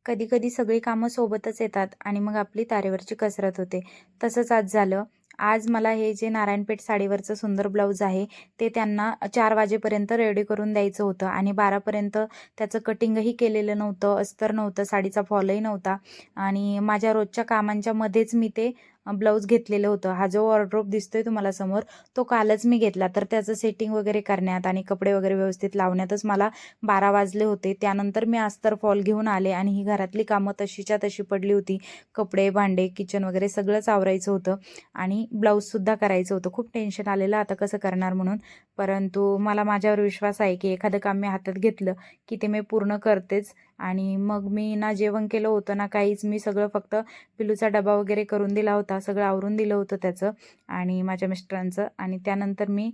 कधी कधी सगळी कामं सोबतच येतात आणि मग आपली तारेवरची कसरत होते. तसंच आज झालं. आज मला हे जे नारायणपेठ साडीवरचं सुंदर ब्लाऊज आहे ते त्यांना 4 वाजेपर्यंत रेडी करून द्यायचं होतं आणि 12पर्यंत त्याचं कटिंगही केलेलं नव्हतं, अस्तर नव्हतं, साडीचा फॉलही नव्हता आणि माझ्या रोजच्या कामांच्या मध्येच मी ते ब्लाऊज घेतलेलं होतं. हा जो वॉर्डरोब दिसतोय तुम्हाला समोर, तो कालच मी घेतला. तर त्याचं सेटिंग वगैरे करण्यात आणि कपडे वगैरे व्यवस्थित लावण्यातच मला 12 वाजले होते. त्यानंतर मी अस्तर फॉल घेऊन आले आणि ही घरातली कामं तशीच्या तशी पडली होती. कपडे, भांडे, किचन वगैरे सगळंच आवरायचं होतं आणि ब्लाऊजसुद्धा करायचं होतं. खूप टेन्शन आलेलं आता कसं करणार म्हणून. परंतु मला माझ्यावर विश्वास आहे की एखादं काम मी हातात घेतलं की ते मी पूर्ण करतेच. आणि मग मी ना जेवण केलं होतं ना काहीच. मी सगळं फक्त पिलूचा डबा वगैरे करून दिला होता. सगळं आवरून दिलं होतं त्याचं आणि माझ्या मिस्टरांचं. आणि त्यानंतर मी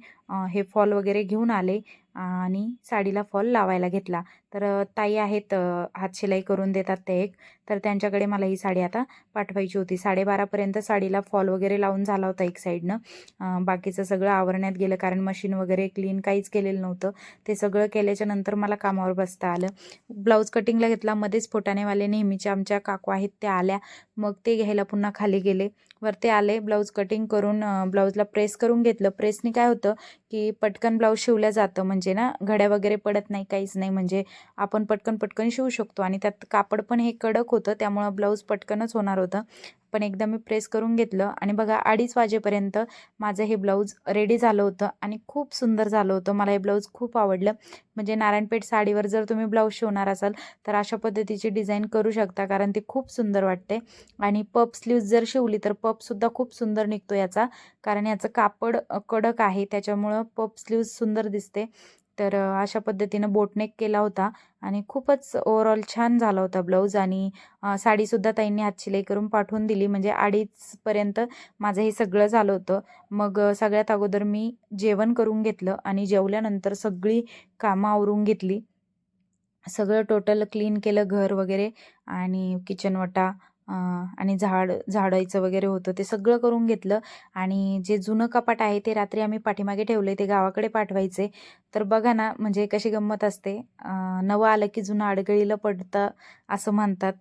हे फॉल वगैरे घेऊन आले आणि साडीला फॉल लावायला घेतला. तर ताई आहेत, हातशिलाई करून देतात ते एक. तर त्यांच्याकडे मला ही साडी आता पाठवायची होती. 12:30पर्यंत साडीला फॉल वगैरे लावून झाला होता एक साईडनं. बाकीचं सगळं आवरण्यात गेलं कारण मशीन वगैरे क्लीन काहीच केलेलं नव्हतं. ते सगळं केल्याच्या नंतर मला कामावर बसता आलं. ब्लाऊज कटिंगला घेतला. मध्येच फुटाणेवाले नेहमीच्या आमच्या काकू आहेत त्या आल्या. मग ते घ्यायला पुन्हा खाली गेले. वरती आले, ब्लाऊज कटिंग करून ब्लाऊजला प्रेस करून घेतलं. प्रेसने काय होतं की पटकन ब्लाऊज शिवलं जातं, म्हणजे ना घड्या वगैरे पडत नाही, काहीच नाही. म्हणजे आपण पटकन पटकन शिवू शकतो आणि त्यात कापड पण हे कडक होतं त्यामुळं ब्लाऊज पटकनच होणार होतं. पण एकदा मी प्रेस करून घेतलं आणि बघा 2:30 वाजेपर्यंत माझं हे ब्लाऊज रेडी झालं होतं आणि खूप सुंदर झालं होतं. मला हे ब्लाऊज खूप आवडलं. म्हणजे नारायणपेठ साडीवर जर तुम्ही ब्लाऊज शिवणार असाल तर अशा पद्धतीची डिझाईन करू शकता, कारण ती खूप सुंदर वाटते. आणि पफ स्लीव्ज जर शिवली तर पफसुद्धा खूप सुंदर निघतो याचा, कारण याचं कापड कडक आहे त्याच्यामुळं पफ स्लीव्ज सुंदर दिसते. तर अशा पद्धतीनं बोटनेक केला होता आणि खूपच ओव्हरऑल छान झाला होता ब्लाऊज. आणि साडीसुद्धा ताईंनी हातशिलाई करून पाठवून दिली. म्हणजे 2:30पर्यंत माझं हे सगळं झालं होतं. मग सगळ्यात अगोदर मी जेवण करून घेतलं आणि जेवल्यानंतर सगळी कामं आवरून घेतली. सगळं टोटल क्लीन केलं घर वगैरे आणि किचन वटा आणि झाडायचं वगैरे होतं ते सगळं करून घेतलं. आणि जे जुनं कपाट आहे ते रात्री आम्ही पाठीमागे ठेवले, ते गावाकडे पाठवायचे. तर बघा ना म्हणजे कशी गंमत असते. नवं आलं की जुनं अडगळीला पडतं असं म्हणतात.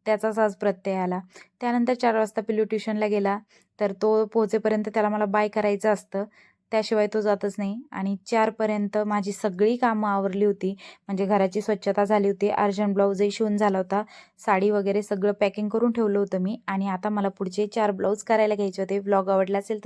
त्याचाच आज प्रत्यय आला. त्यानंतर 4 वाजता पिल्लू ट्युशनला गेला. तर तो पोहोचेपर्यंत त्याला मला बाय करायचं असतं, त्याशिवाय तो जातच नाही. आणि 4पर्यंत माझी सगळी कामं आवरली होती. म्हणजे घराची स्वच्छता झाली होती, अर्जंट ब्लाऊजही शिवून झाला होता, साडी वगैरे सगळं पॅकिंग करून ठेवलं होतं मी. आणि आता मला पुढचे 4 ब्लाऊज करायला घ्यायचे होते. व्लॉग आवडला असेल तर